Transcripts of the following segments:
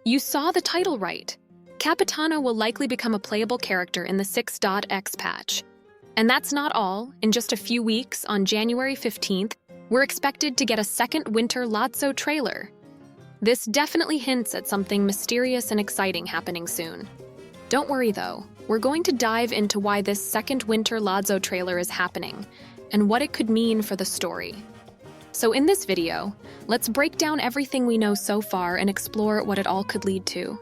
You saw the title right. Capitano will likely become a playable character in the 6.x patch. And that's not all. In just a few weeks, on January 15th, we're expected to get a second Winter Lazzo trailer. This definitely hints at something mysterious and exciting happening soon. Don't worry though, we're going to dive into why this second Winter Lazzo trailer is happening, and what it could mean for the story. So in this video, let's break down everything we know so far and explore what it all could lead to.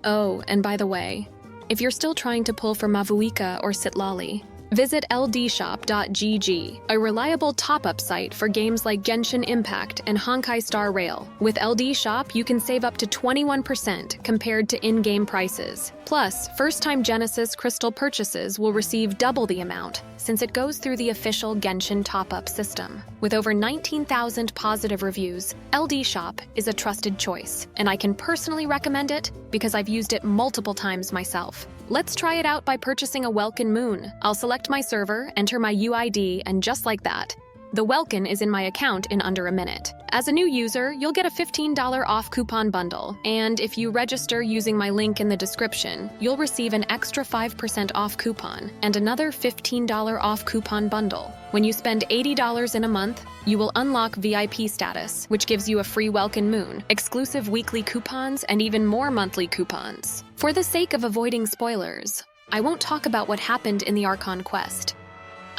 Oh, and by the way, if you're still trying to pull for Mavuika or Sitlali, visit ldshop.gg, a reliable top-up site for games like Genshin Impact and Honkai Star Rail. With LD Shop, you can save up to 21% compared to in-game prices. Plus, first-time Genesis Crystal purchases will receive double the amount, since it goes through the official Genshin top-up system. With over 19,000 positive reviews, LD Shop is a trusted choice, and I can personally recommend it because I've used it multiple times myself. Let's try it out by purchasing a Welkin Moon. I'll select my server, enter my UID, and just like that, the Welkin is in my account in under a minute. As a new user, you'll get a $15 off coupon bundle, and if you register using my link in the description, you'll receive an extra 5% off coupon and another $15 off coupon bundle. When you spend $80 in a month, you will unlock VIP status, which gives you a free Welkin Moon, exclusive weekly coupons, and even more monthly coupons. For the sake of avoiding spoilers, I won't talk about what happened in the Archon quest.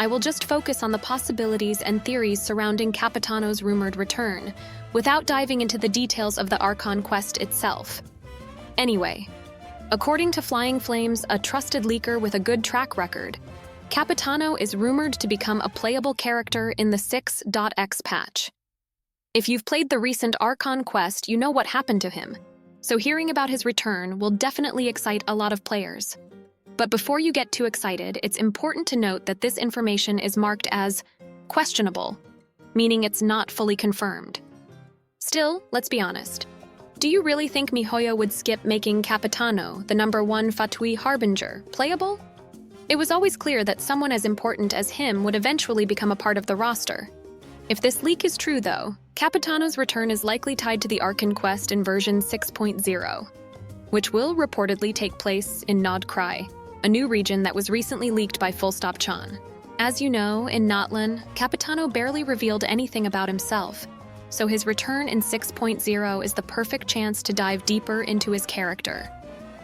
I will just focus on the possibilities and theories surrounding Capitano's rumored return, without diving into the details of the Archon quest itself. Anyway, according to Flying Flames, a trusted leaker with a good track record, Capitano is rumored to become a playable character in the 6.x patch. If you've played the recent Archon quest, you know what happened to him, so hearing about his return will definitely excite a lot of players. But before you get too excited, it's important to note that this information is marked as questionable, meaning it's not fully confirmed. Still, let's be honest. Do you really think MiHoYo would skip making Capitano, the #1 Fatui Harbinger, playable? It was always clear that someone as important as him would eventually become a part of the roster. If this leak is true though, Capitano's return is likely tied to the Archon quest in version 6.0, which will reportedly take place in Nodkrai, a new region that was recently leaked by Fullstop-chan. As you know, in Natlan, Capitano barely revealed anything about himself, so his return in 6.0 is the perfect chance to dive deeper into his character.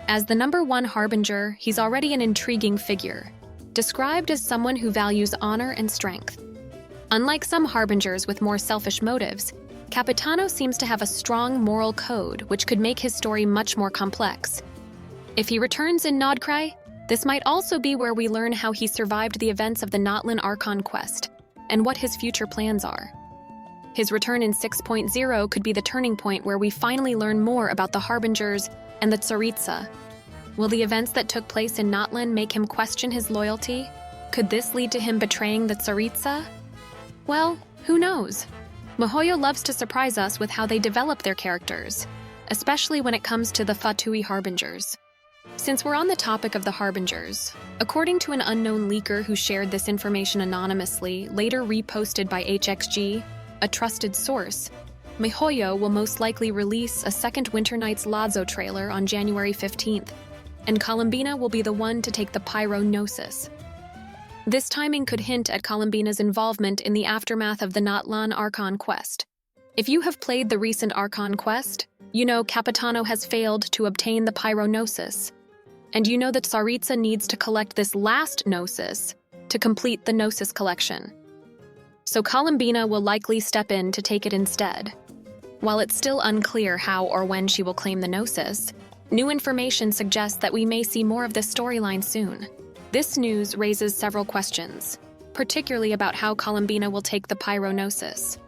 As the #1 Harbinger, he's already an intriguing figure, described as someone who values honor and strength. Unlike some Harbingers with more selfish motives, Capitano seems to have a strong moral code, which could make his story much more complex. If he returns in Nodkrai, this might also be where we learn how he survived the events of the Natlan Archon quest, and what his future plans are. His return in 6.0 could be the turning point where we finally learn more about the Harbingers and the Tsaritsa. Will the events that took place in Natlan make him question his loyalty? Could this lead to him betraying the Tsaritsa? Well, who knows? MiHoYo loves to surprise us with how they develop their characters, especially when it comes to the Fatui Harbingers. Since we're on the topic of the Harbingers, according to an unknown leaker who shared this information anonymously, later reposted by HXG, a trusted source, MiHoYo will most likely release a second Winter Lazzo trailer on January 15th, and Columbina will be the one to take the pyro Gnosis. This timing could hint at Columbina's involvement in the aftermath of the Natlan Archon quest. If you have played the recent Archon quest, you know Capitano has failed to obtain the pyro Gnosis, and you know that Tsaritsa needs to collect this last Gnosis to complete the Gnosis collection. So Columbina will likely step in to take it instead. While it's still unclear how or when she will claim the Gnosis, new information suggests that we may see more of this storyline soon. This news raises several questions, particularly about how Columbina will take the pyro Gnosis.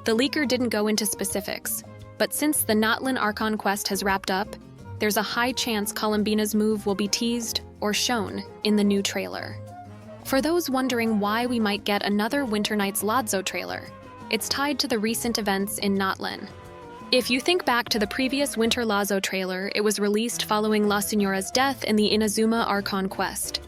The leaker didn't go into specifics, but since the Natlan Archon quest has wrapped up, there's a high chance Columbina's move will be teased or shown in the new trailer. For those wondering why we might get another Winter Lazzo trailer, it's tied to the recent events in Natlan. If you think back to the previous Winter Lazzo trailer, it was released following La Signora's death in the Inazuma Archon quest.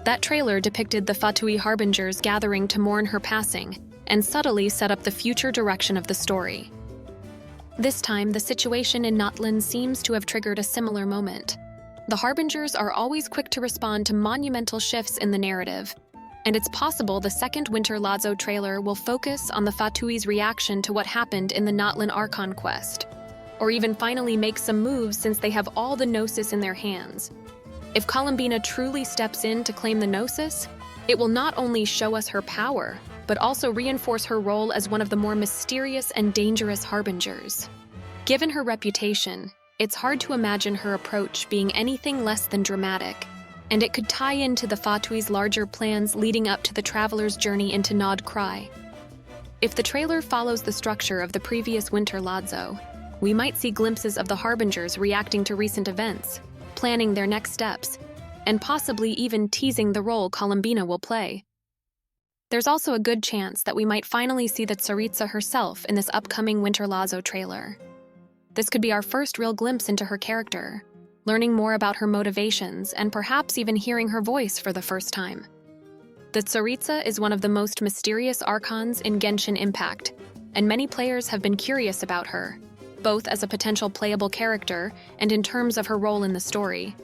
That trailer depicted the Fatui Harbingers gathering to mourn her passing, and subtly set up the future direction of the story. This time, the situation in Natlan seems to have triggered a similar moment. The Harbingers are always quick to respond to monumental shifts in the narrative, and it's possible the second Winter Lazzo trailer will focus on the Fatui's reaction to what happened in the Natlan Archon quest, or even finally make some moves since they have all the Gnosis in their hands. If Columbina truly steps in to claim the Gnosis, it will not only show us her power, but also reinforce her role as one of the more mysterious and dangerous Harbingers. Given her reputation, it's hard to imagine her approach being anything less than dramatic, and it could tie into the Fatui's larger plans leading up to the traveler's journey into Nod Cry. If the trailer follows the structure of the previous Winter Lazzo, we might see glimpses of the Harbingers reacting to recent events, planning their next steps, and possibly even teasing the role Columbina will play. There's also a good chance that we might finally see the Tsaritsa herself in this upcoming Winter Lazzo trailer. This could be our first real glimpse into her character, learning more about her motivations and perhaps even hearing her voice for the first time. The Tsaritsa is one of the most mysterious archons in Genshin Impact, and many players have been curious about her, both as a potential playable character and in terms of her role in the story.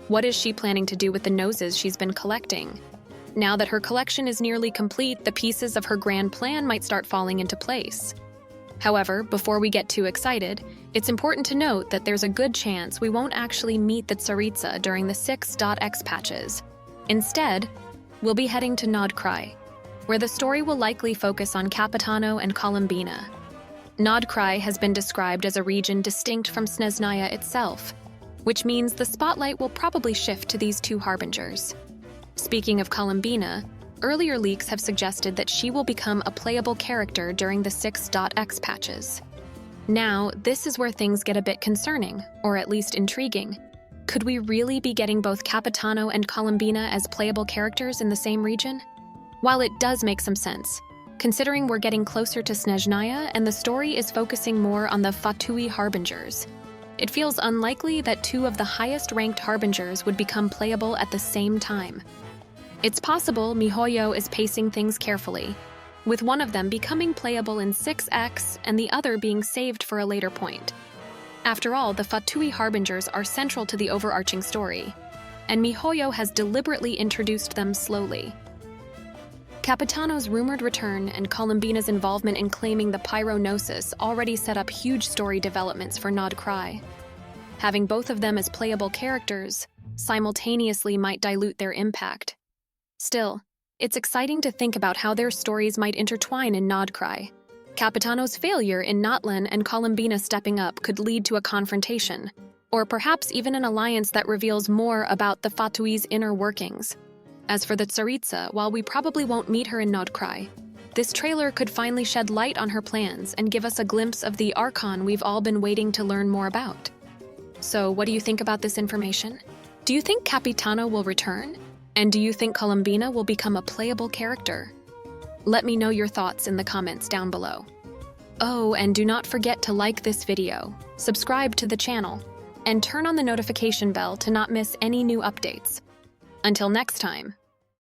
What is she planning to do with the noses she's been collecting? Now that her collection is nearly complete, the pieces of her grand plan might start falling into place. However, before we get too excited, it's important to note that there's a good chance we won't actually meet the Tsaritsa during the 6.x patches. Instead, we'll be heading to Nod Cry, where the story will likely focus on Capitano and Columbina. Nod Cry has been described as a region distinct from Snezhnaya itself, which means the spotlight will probably shift to these two Harbingers. Speaking of Columbina, earlier leaks have suggested that she will become a playable character during the 6.x patches. Now, this is where things get a bit concerning, or at least intriguing. Could we really be getting both Capitano and Columbina as playable characters in the same region? While it does make some sense, considering we're getting closer to Snezhnaya and the story is focusing more on the Fatui Harbingers, it feels unlikely that two of the highest-ranked Harbingers would become playable at the same time. It's possible MiHoYo is pacing things carefully, with one of them becoming playable in 6x and the other being saved for a later point. After all, the Fatui Harbingers are central to the overarching story, and MiHoYo has deliberately introduced them slowly. Capitano's rumored return and Columbina's involvement in claiming the Gnosis already set up huge story developments for Nod Cry. Having both of them as playable characters simultaneously might dilute their impact. Still, it's exciting to think about how their stories might intertwine in Nod Cry. Capitano's failure in Natlan and Columbina stepping up could lead to a confrontation, or perhaps even an alliance that reveals more about the Fatui's inner workings. As for the Tsaritsa, while we probably won't meet her in Nod Cry, this trailer could finally shed light on her plans and give us a glimpse of the Archon we've all been waiting to learn more about. So, what do you think about this information? Do you think Capitano will return? And do you think Columbina will become a playable character? Let me know your thoughts in the comments down below. Oh, and do not forget to like this video, subscribe to the channel, and turn on the notification bell to not miss any new updates. Until next time.